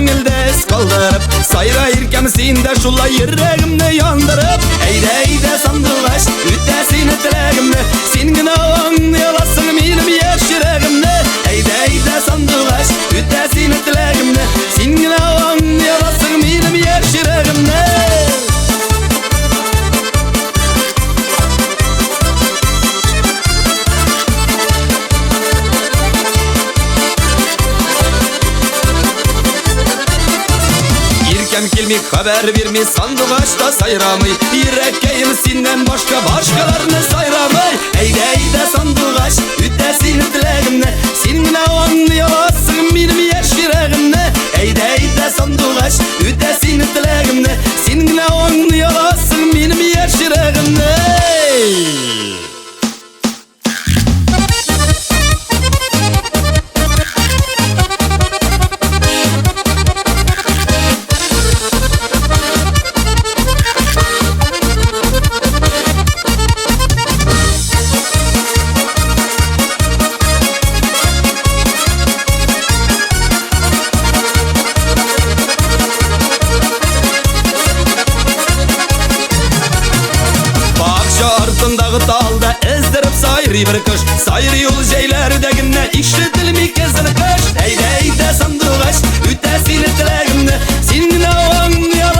Kengildes kaldırıp sayrayırken sinde şulay yüreğimni yandırıp Eyde sandılaş üttesini dileğimni Sen gine anlayasın benim yaş yüreğimni Eyde sandılaş üttesini dileğimni Sen gine anlayasın benim yaş yüreğimni Kelmek haber vermi sandıgaçta sayramay Yürekkeyim senden başkalarını sayramay Eyde sandıgaç üttesini dileğimne Senin anlayasın benim yaş yüreğimne Eyde sandıgaç üttesini dileğimne Senin anlayasın benim yaş yüreğimne Ardındağı dalda ezdirip sayri bir kış Sayri yol jeylerdeginne işletilmi kezini kış Eyde sandıgaç üttesini dileğimne Senin anlayasın